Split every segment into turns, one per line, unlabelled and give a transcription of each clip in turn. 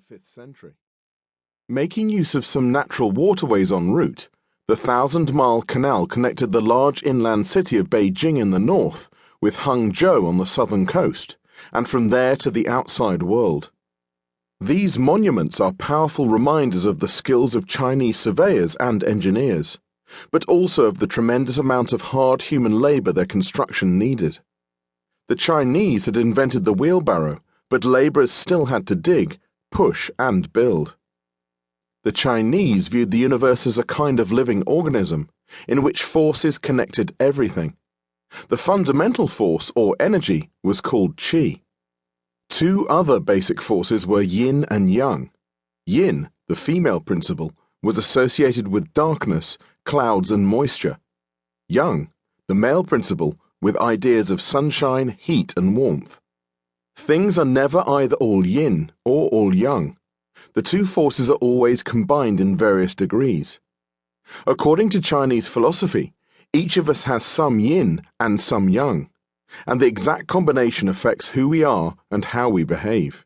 the 5th century. Making use of some natural waterways en route, the 1,000-mile canal connected the large inland city of Beijing in the north with Hangzhou on the southern coast, and from there to the outside world. These monuments are powerful reminders of the skills of Chinese surveyors and engineers, but also of the tremendous amount of hard human labor their construction needed. The Chinese had invented the wheelbarrow, but laborers still had to dig, push, and build. The Chinese viewed the universe as a kind of living organism, in which forces connected everything. The fundamental force, or energy, was called qi. Two other basic forces were yin and yang. Yin, the female principle, was associated with darkness, clouds, and moisture. Yang, the male principle, with ideas of sunshine, heat, and warmth. Things are never either all yin or all yang. The two forces are always combined in various degrees. According to Chinese philosophy, each of us has some yin and some yang, and the exact combination affects who we are and how we behave.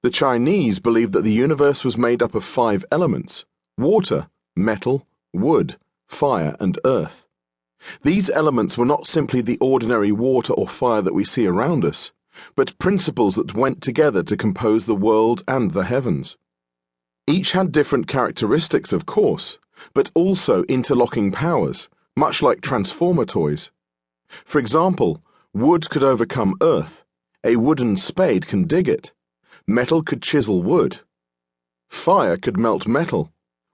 The Chinese believed that the universe was made up of 5 elements: water, metal, wood, fire, and earth. These elements were not simply the ordinary water or fire that we see around us, but principles that went together to compose the world and the heavens. Each had different characteristics, of course, but also interlocking powers, much like transformer toys. For example, wood could overcome earth, a wooden spade can dig it, metal could chisel wood, fire could melt metal,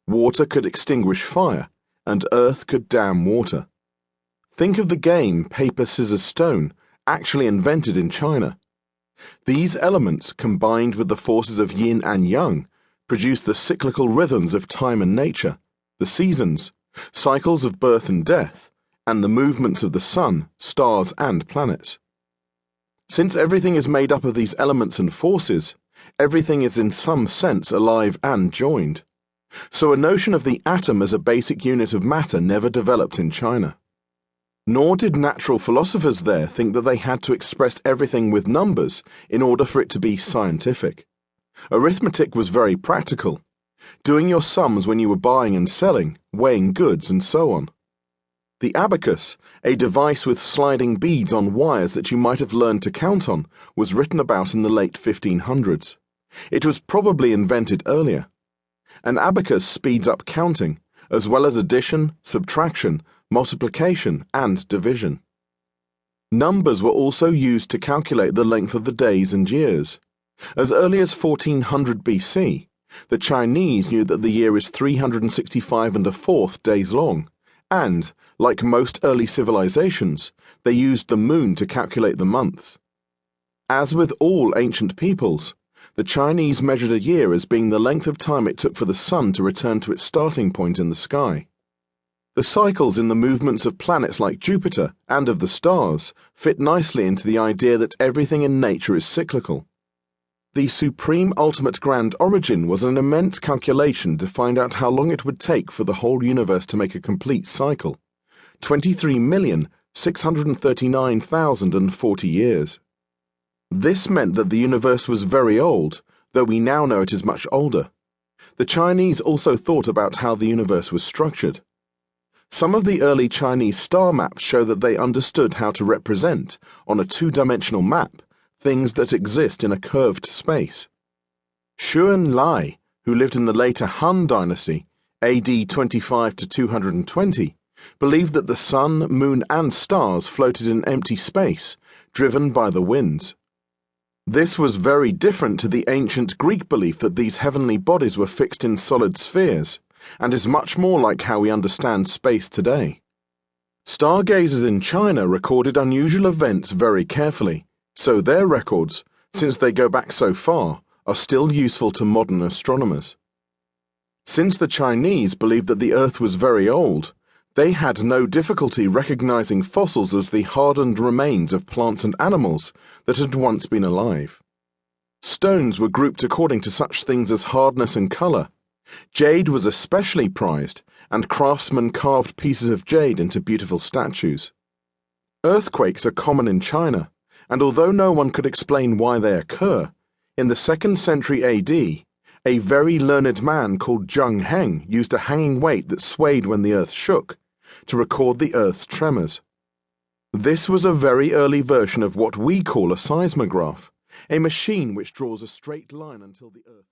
water could extinguish fire, and earth could dam water. Think of the game paper, scissors, stone, actually invented in China. These elements, combined with the forces of yin and yang, produce the cyclical rhythms of time and nature, the seasons, cycles of birth and death, and the movements of the sun, stars, and planets. Since everything is made up of these elements and forces, everything is in some sense alive and joined. So a notion of the atom as a basic unit of matter never developed in China. Nor did natural philosophers there think that they had to express everything with numbers in order for it to be scientific. Arithmetic was very practical, doing your sums when you were buying and selling, weighing goods, and so on. The abacus, a device with sliding beads on wires that you might have learned to count on, was written about in the late 1500s. It was probably invented earlier. An abacus speeds up counting, as well as addition, subtraction, multiplication, and division. Numbers were also used to calculate the length of the days and years. As early as 1400 BC, the Chinese knew that the year is 365 1/4 days long, and, like most early civilizations, they used the moon to calculate the months. As with all ancient peoples, the Chinese measured a year as being the length of time it took for the sun to return to its starting point in the sky. The cycles in the movements of planets like Jupiter and of the stars fit nicely into the idea that everything in nature is cyclical. The supreme ultimate grand origin was an immense calculation to find out how long it would take for the whole universe to make a complete cycle: 23,639,040 years. This meant that the universe was very old, though we now know it is much older. The Chinese also thought about how the universe was structured. Some of the early Chinese star maps show that they understood how to represent, on a 2-dimensional map, things that exist in a curved space. Xu Enlai, who lived in the later Han Dynasty, AD 25 to 220, believed that the sun, moon, and stars floated in empty space, driven by the winds. This was very different to the ancient Greek belief that these heavenly bodies were fixed in solid spheres, and is much more like how we understand space today. Stargazers in China recorded unusual events very carefully, so their records, since they go back so far, are still useful to modern astronomers. Since the Chinese believed that the Earth was very old, they had no difficulty recognizing fossils as the hardened remains of plants and animals that had once been alive. Stones were grouped according to such things as hardness and color. Jade was especially prized, and craftsmen carved pieces of jade into beautiful statues. Earthquakes are common in China, and although no one could explain why they occur, In the 2nd century AD, a very learned man called Zheng Heng used a hanging weight that swayed when the earth shook to record the earth's tremors. This was a very early version of what we call a seismograph, a machine which draws a straight line until the earth